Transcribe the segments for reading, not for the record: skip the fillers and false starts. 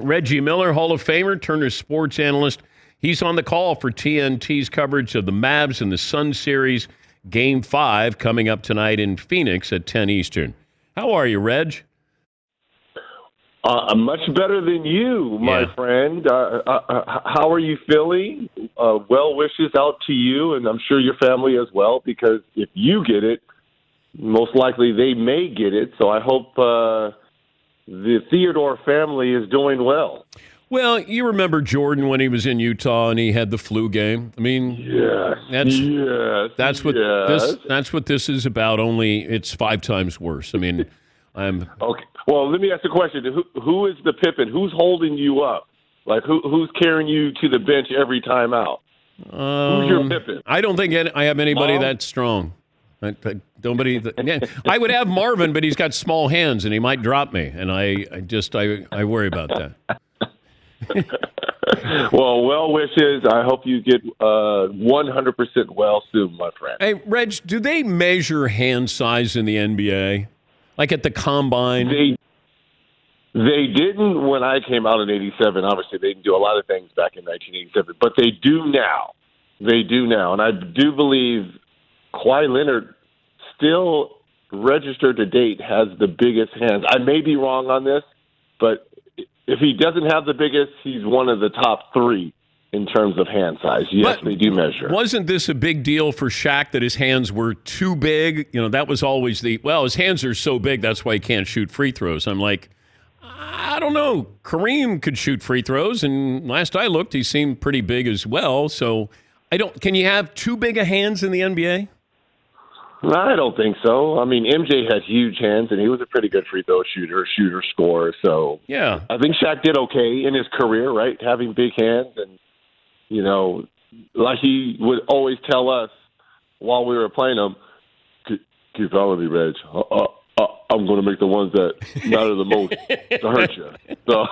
Reggie Miller, Hall of Famer, Turner sports analyst. He's on the call for TNT's coverage of the Mavs and the Sun Series. Game 5 coming up tonight in Phoenix at 10 Eastern. How are you, Reg? Much better than you, my friend. How are you feeling? Well wishes out to you, and I'm sure your family as well, because if you get it, most likely they may get it. So I hope the Theodore family is doing well. Well, you remember Jordan when he was in Utah and he had the flu game. I mean, that's what this is about. Only it's 5 times worse. I mean, I'm okay. Well, let me ask a question: Who is the Pippin? Who's holding you up? Like who's carrying you to the bench every time out? Who's your Pippin? I don't think I have anybody that strong. I would have Marvin, but he's got small hands and he might drop me, and I worry about that. Well wishes. I hope you get 100% well soon, my friend. Hey, Reg, do they measure hand size in the NBA? Like at the combine? They didn't when I came out in 87. Obviously, they didn't do a lot of things back in 1987, but they do now. And I do believe Kawhi Leonard still registered to date has the biggest hands. I may be wrong on this, but if he doesn't have the biggest, he's one of the top 3 in terms of hand size. Yes, they do measure. Wasn't this a big deal for Shaq that his hands were too big? You know, that was always his hands are so big, that's why he can't shoot free throws. I'm like, I don't know. Kareem could shoot free throws, and last I looked, he seemed pretty big as well. So can you have too big of hands in the NBA? I don't think so. I mean, MJ had huge hands, and he was a pretty good free throw shooter, scorer. So yeah, I think Shaq did okay in his career, right? Having big hands, and you know, like he would always tell us while we were playing him, keep following me, Reg. I'm going to make the ones that matter the most to hurt you. So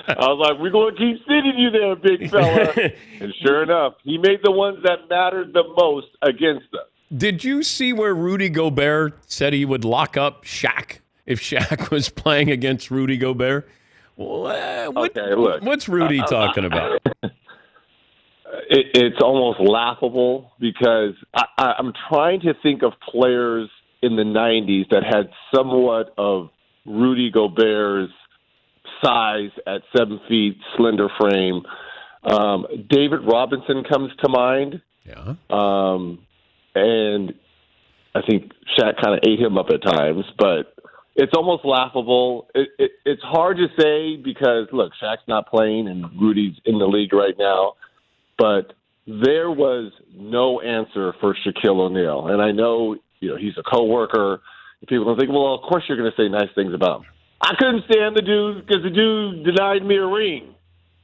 I was like, we're going to keep sitting you there, big fella. And sure enough, he made the ones that mattered the most against us. Did you see where Rudy Gobert said he would lock up Shaq if Shaq was playing against Rudy Gobert? What's Rudy talking about? It's almost laughable because I'm trying to think of players in the 90s that had somewhat of Rudy Gobert's size at 7 feet, slender frame. David Robinson comes to mind. Yeah. And I think Shaq kind of ate him up at times, but it's almost laughable. It's hard to say because, look, Shaq's not playing and Rudy's in the league right now, but there was no answer for Shaquille O'Neal. And I know, he's a coworker. People don't think, well, of course you're going to say nice things about him. I couldn't stand the dude because the dude denied me a ring.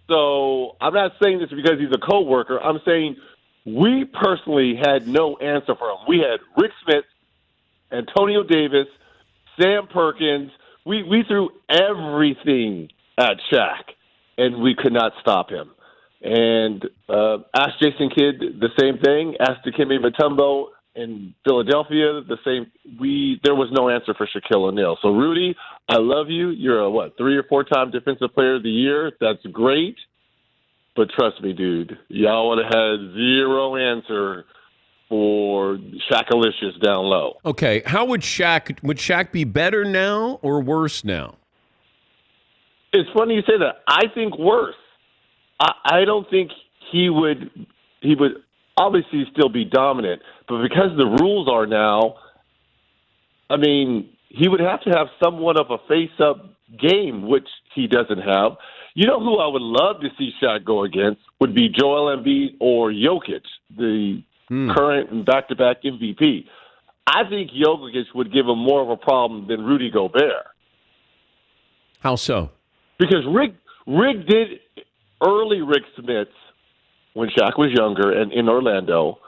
So I'm not saying this because he's a coworker. I'm saying we personally had no answer for him. We had Rick Smith, Antonio Davis, Sam Perkins. We threw everything at Shaq, and we could not stop him. And ask Jason Kidd the same thing. Ask Dikembe Mutombo in Philadelphia the same. There was no answer for Shaquille O'Neal. So Rudy, I love you. You're a 3 or 4 time Defensive Player of the Year. That's great. But trust me, dude, y'all would have had zero answer for Shaqalicious down low. Okay, how would Shaq be better now or worse now? It's funny you say that. I think worse. I don't think he would obviously still be dominant, but because the rules are now, I mean, he would have to have somewhat of a face-up game, which he doesn't have. You know who I would love to see Shaq go against would be Joel Embiid or Jokic, the current and back-to-back MVP. I think Jokic would give him more of a problem than Rudy Gobert. How so? Because Rick did early Rick Smiths when Shaq was younger and in Orlando.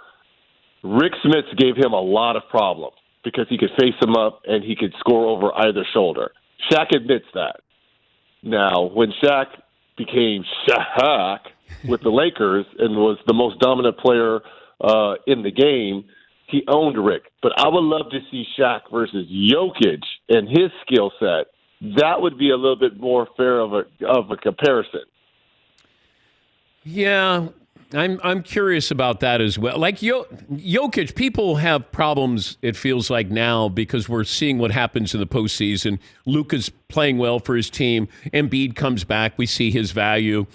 Rick Smiths gave him a lot of problems because he could face him up and he could score over either shoulder. Shaq admits that. Now, when Shaq became Shaq with the Lakers and was the most dominant player in the game, he owned Rick. But I would love to see Shaq versus Jokic and his skill set that would be a little bit more fair of a comparison. Yeah, I'm curious about that as well. Like Jokic, people have problems, it feels like now, because we're seeing what happens in the postseason. Luka's playing well for his team. Embiid comes back. We see his value.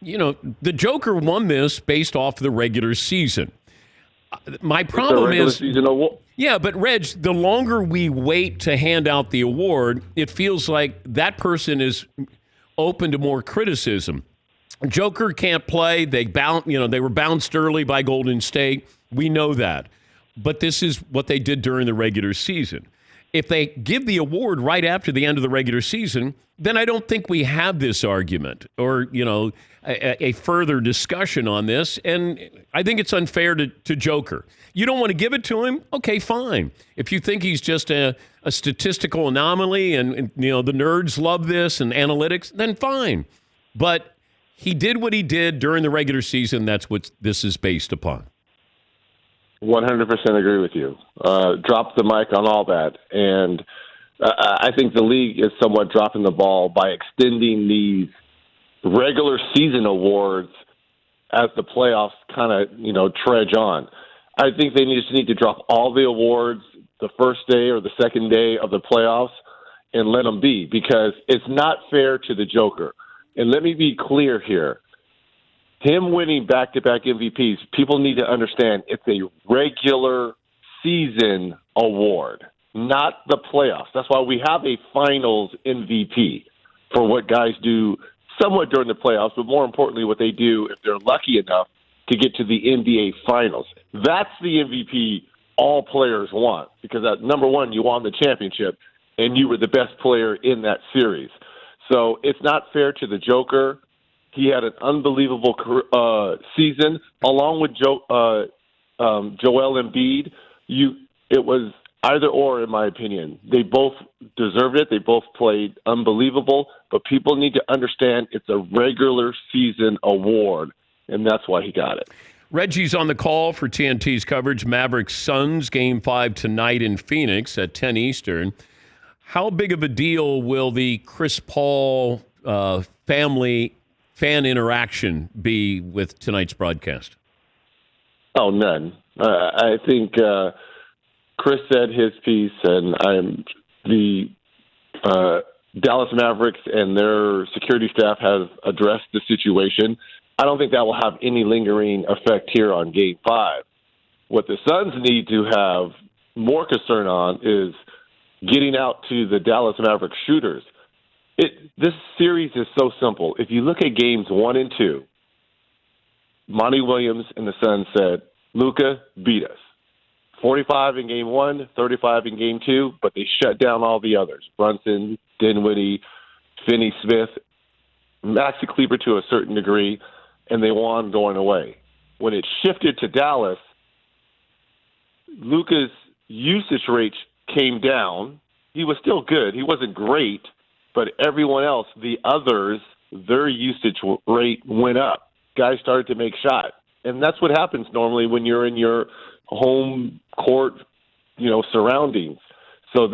You know, the Joker won this based off the regular season. My problem is, yeah, but Reg, the longer we wait to hand out the award, it feels like that person is open to more criticism. Joker can't play. They were bounced early by Golden State. We know that. But this is what they did during the regular season. If they give the award right after the end of the regular season, then I don't think we have this argument or, a further discussion on this. And I think it's unfair to Joker. You don't want to give it to him? Okay, fine. If you think he's just a statistical anomaly and the nerds love this and analytics, then fine. But he did what he did during the regular season. That's what this is based upon. 100% agree with you. Drop the mic on all that. And I think the league is somewhat dropping the ball by extending these regular season awards as the playoffs kind of, trudge on. I think they just need to drop all the awards the first day or the second day of the playoffs and let them be, because it's not fair to the Joker. And let me be clear here. Him winning back-to-back MVPs, people need to understand it's a regular season award, not the playoffs. That's why we have a finals MVP for what guys do somewhat during the playoffs, but more importantly, what they do if they're lucky enough to get to the NBA finals. That's the MVP all players want, because number one, you won the championship, and you were the best player in that series. So it's not fair to the Joker. He had an unbelievable season, along with Joel Embiid. It was either or, in my opinion. They both deserved it. They both played unbelievable. But people need to understand it's a regular season award, and that's why he got it. Reggie's on the call for TNT's coverage. Mavericks Suns Game 5 tonight in Phoenix at 10 Eastern. How big of a deal will the Chris Paul family fan interaction be with tonight's broadcast? Oh, none. I think Chris said his piece, and the Dallas Mavericks and their security staff have addressed the situation. I don't think that will have any lingering effect here on Game 5. What the Suns need to have more concern on is getting out to the Dallas Mavericks shooters. This series is so simple. If you look at games 1 and 2, Monty Williams and the Suns said, Luka, beat us. 45 in Game 1, 35 in Game 2, but they shut down all the others. Brunson, Dinwiddie, Finney-Smith, Maxi Kleber to a certain degree, and they won going away. When it shifted to Dallas, Luka's usage rate came down. He was still good. He wasn't great, but everyone else, the others, their usage rate went up. Guys started to make shots. And that's what happens normally when you're in your home court, surroundings. So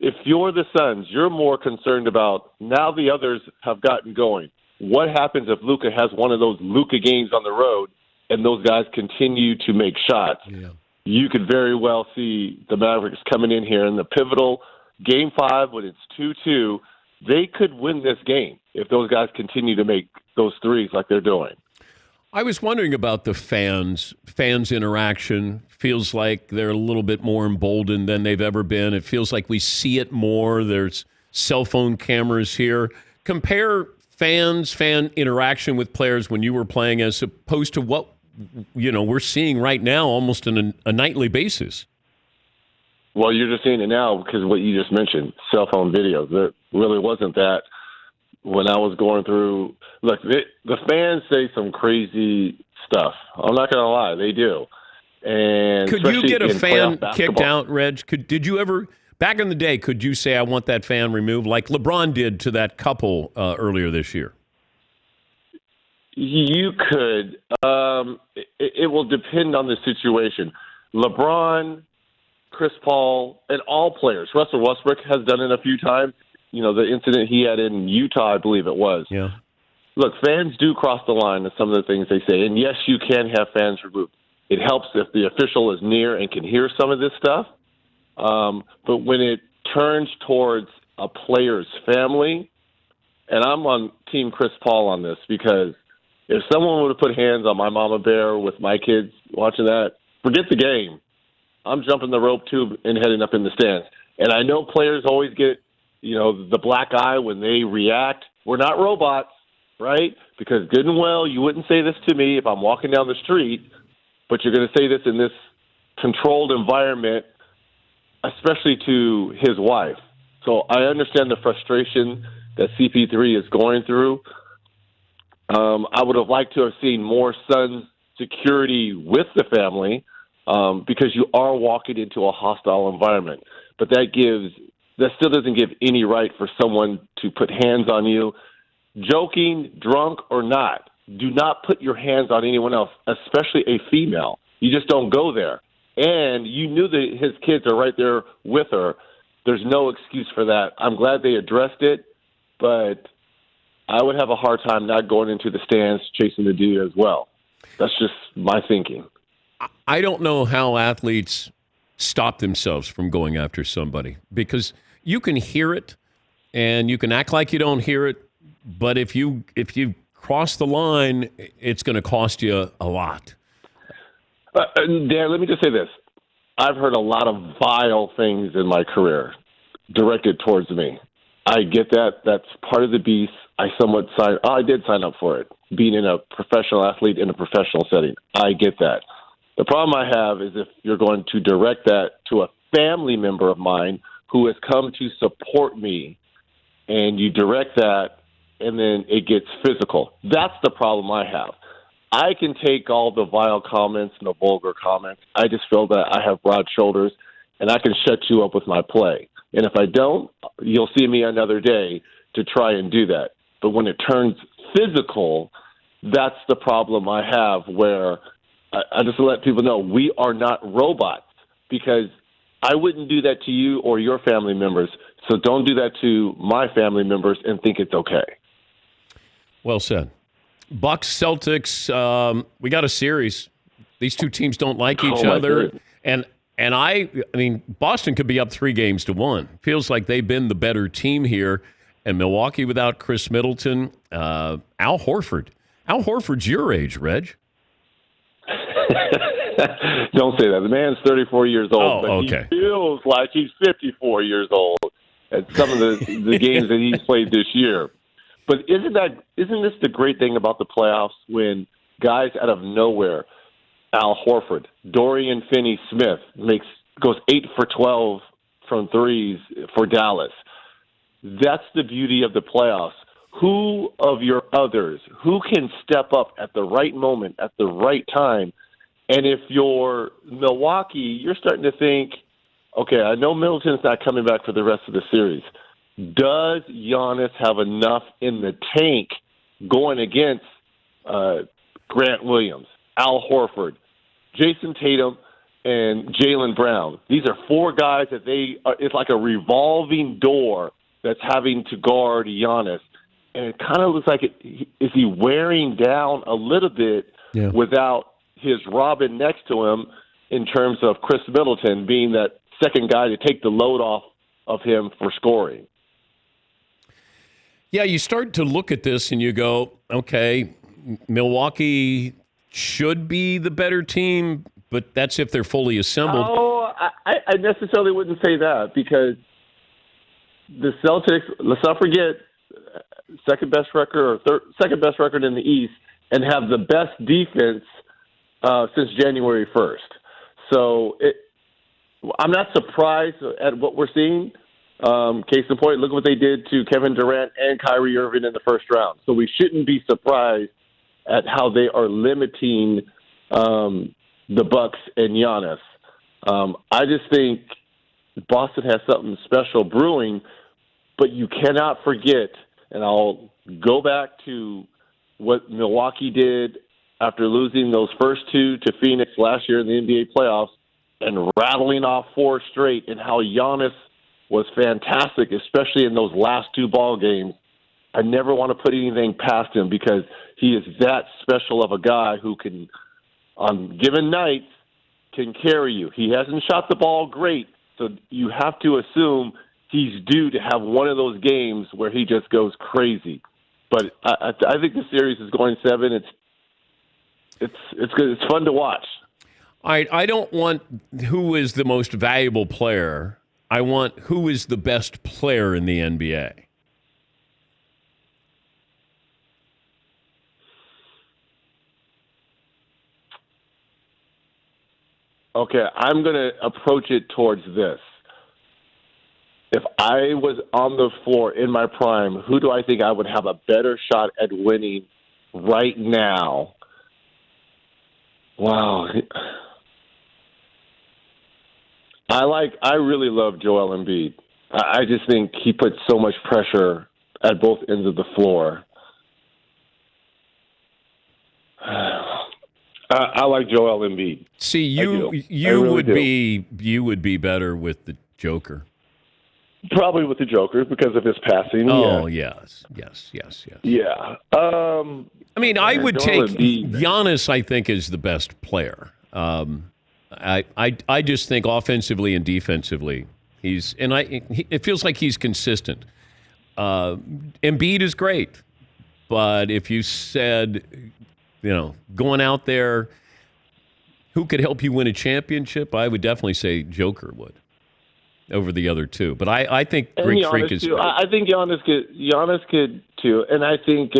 if you're the Suns, you're more concerned about now the others have gotten going. What happens if Luka has one of those Luka games on the road and those guys continue to make shots? Yeah. You could very well see the Mavericks coming in here in the pivotal Game 5 when it's 2-2. They could win this game if those guys continue to make those threes like they're doing. I was wondering about the fans interaction. Feels like they're a little bit more emboldened than they've ever been. It feels like we see it more. There's cell phone cameras here. Compare fan interaction with players when you were playing as opposed to what we're seeing right now almost on a nightly basis. Well, you're just seeing it now because of what you just mentioned, cell phone videos. There really wasn't that when I was going through. Look, the fans say some crazy stuff. I'm not going to lie, they do. And could you get a fan kicked out, Reg? Did you ever, back in the day, could you say, I want that fan removed, like LeBron did to that couple earlier this year? You could. It will depend on the situation. LeBron, Chris Paul, and all players. Russell Westbrook has done it a few times. the incident he had in Utah, I believe it was. Yeah. Look, fans do cross the line in some of the things they say, and yes, you can have fans removed. It helps if the official is near and can hear some of this stuff. But when it turns towards a player's family, and I'm on Team Chris Paul on this, because if someone would have put hands on my mama bear with my kids watching that, forget the game. I'm jumping the rope too and heading up in the stands. And I know players always get, the black eye when they react. We're not robots, right? Because good and well, you wouldn't say this to me if I'm walking down the street, but you're going to say this in this controlled environment, especially to his wife. So I understand the frustration that CP3 is going through. I would have liked to have seen more Suns security with the family, because you are walking into a hostile environment. But that still doesn't give any right for someone to put hands on you. Joking, drunk or not, do not put your hands on anyone else, especially a female. You just don't go there. And you knew that his kids are right there with her. There's no excuse for that. I'm glad they addressed it, but I would have a hard time not going into the stands chasing the dude as well. That's just my thinking. I don't know how athletes stop themselves from going after somebody, because you can hear it and you can act like you don't hear it, but if you cross the line, it's going to cost you a lot. Dan, let me just say this. I've heard a lot of vile things in my career directed towards me. I get that. That's part of the beast. I did sign up for it, being in a professional athlete in a professional setting. I get that. The problem I have is if you're going to direct that to a family member of mine who has come to support me, and you direct that, and then it gets physical. That's the problem I have. I can take all the vile comments and the vulgar comments. I just feel that I have broad shoulders, and I can shut you up with my play. And if I don't, you'll see me another day to try and do that. But when it turns physical, that's the problem I have, where I just let people know we are not robots, because I wouldn't do that to you or your family members. So don't do that to my family members and think it's okay. Well said. Bucks, Celtics, we got a series. These two teams don't like each other. And I mean, Boston could be up 3-1. Feels like they've been the better team here. And Milwaukee without Chris Middleton, Al Horford. Al Horford's your age, Reg. Don't say that. The man's 34 years old, but okay. He feels like he's 54 years old at some of the games that he's played this year. But isn't this the great thing about the playoffs, when guys out of nowhere, Al Horford, Dorian Finney-Smith goes 8 for 12 from threes for Dallas. That's the beauty of the playoffs. Who of your others, who can step up at the right moment, at the right time? And if you're Milwaukee, you're starting to think, okay, I know Middleton's not coming back for the rest of the series. Does Giannis have enough in the tank going against Grant Williams, Al Horford, Jason Tatum, and Jaylen Brown? These are four guys that it's like a revolving door that's having to guard Giannis. And it kind of looks like is he wearing down a little bit without his Robin next to him, in terms of Chris Middleton being that second guy to take the load off of him for scoring. Yeah, you start to look at this and you go, okay, Milwaukee should be the better team, but that's if they're fully assembled. Oh, I necessarily wouldn't say that, because the Celtics, let's not forget, second best record in the East, and have the best defense since January 1st. So I'm not surprised at what we're seeing. Case in point, look what they did to Kevin Durant and Kyrie Irving in the first round. So we shouldn't be surprised at how they are limiting the Bucks and Giannis. I just think Boston has something special brewing, but you cannot forget, and I'll go back to what Milwaukee did after losing those first two to Phoenix last year in the NBA playoffs and rattling off four straight, and how Giannis was fantastic, especially in those last two ball games. I never want to put anything past him because he is that special of a guy who can, on given nights, can carry you. He hasn't shot the ball great, so you have to assume he's due to have one of those games where he just goes crazy. But I think the series is going 7. It's good. It's fun to watch. All right, I don't want who is the most valuable player. I want who is the best player in the NBA. Okay, I'm going to approach it towards this. If I was on the floor in my prime, who do I think I would have a better shot at winning right now? Wow. I really love Joel Embiid. I just think he puts so much pressure at both ends of the floor. I like Joel Embiid. See, you would be better with the Joker. Probably with the Joker because of his passing. Oh, yeah. yes. Yeah. I mean, I would Joel take Embiid. Giannis. I think is the best player. I just think offensively and defensively, it feels like he's consistent. Embiid is great, but if you said, going out there, who could help you win a championship? I would definitely say Joker would over the other two. But I think Greek Freak is. I think Giannis could too, and I think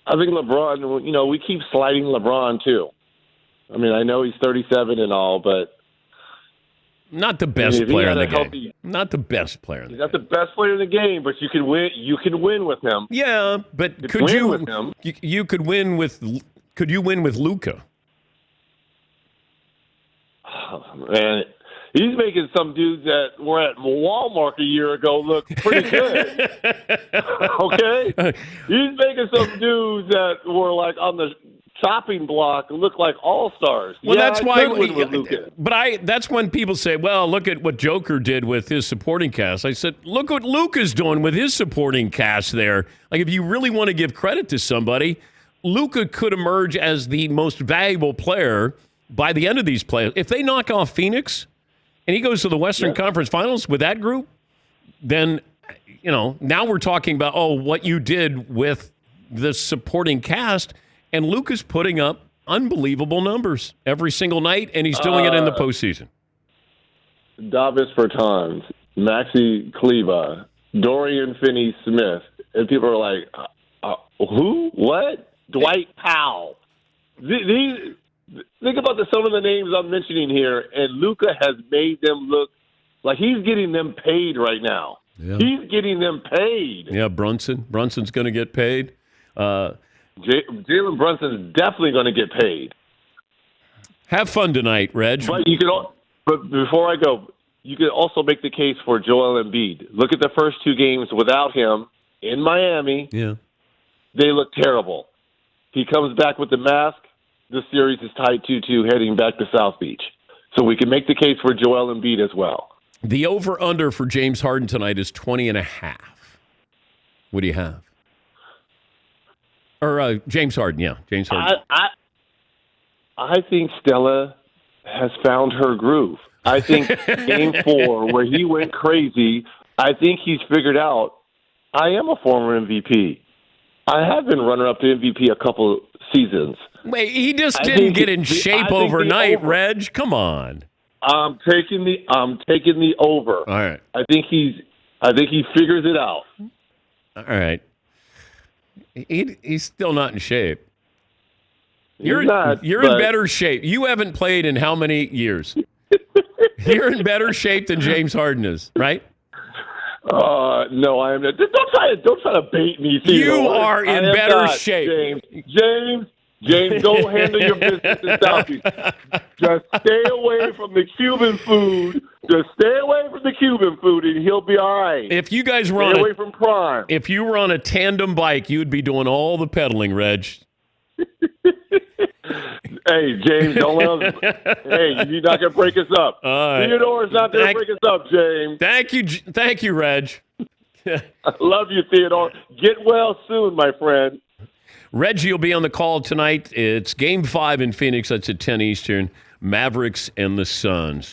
LeBron. We keep sliding LeBron too. I mean, I know he's 37 and all, but not the best player in the game. Not the best player. He's not the best player in the game, but you can win. You can win with him. Yeah, but could you win with him? You could win with. Could you win with Luka? Oh, man, he's making some dudes that were at Walmart a year ago look pretty good. Okay, he's making some dudes that were like on the chopping block look like all-stars. Well, yeah, that's why. Luka. That's when people say, "Well, look at what Joker did with his supporting cast." I said, "Look what Luka's doing with his supporting cast there." Like, if you really want to give credit to somebody, Luka could emerge as the most valuable player by the end of these playoffs. If they knock off Phoenix and he goes to the Western Conference Finals with that group, then now we're talking about what you did with the supporting cast. And Luka's putting up unbelievable numbers every single night, and he's doing it in the postseason. Davis Bertans, Maxi Kleba, Dorian Finney-Smith, and people are like, who? What? Dwight Powell. Think about some of the names I'm mentioning here, and Luka has made them look like he's getting them paid right now. Yeah. He's getting them paid. Yeah, Brunson's going to get paid. Jalen Brunson is definitely going to get paid. Have fun tonight, Reg. But before I go, you could also make the case for Joel Embiid. Look at the first two games without him in Miami. Yeah, they look terrible. He comes back with the mask. The series is tied 2-2 heading back to South Beach. So we can make the case for Joel Embiid as well. The over-under for James Harden tonight is 20.5. What do you have? Or James Harden, yeah. James Harden. I think Stella has found her groove. I think Game 4, where he went crazy, I think he's figured out, I am a former MVP. I have been runner-up to MVP a couple seasons. Wait, he just didn't get in shape overnight, Reg. Come on. I'm taking the over. All right. I think he figures it out. All right. He's still not in shape. You're in better shape. You haven't played in how many years? You're in better shape than James Harden is, right? No, I am not. Don't try to bait me. You are in better shape. James, go handle your business in Southeast. Just stay away from the Cuban food. And he'll be all right. If you guys stay away from Prime. If you were on a tandem bike, you'd be doing all the pedaling, Reg. Hey, James, don't let us. Hey, you're not going to break us up. Theodore's not going to break us up, James. Thank you, Reg. I love you, Theodore. Get well soon, my friend. Reggie will be on the call tonight. It's Game 5 in Phoenix. That's at 10 Eastern. Mavericks and the Suns.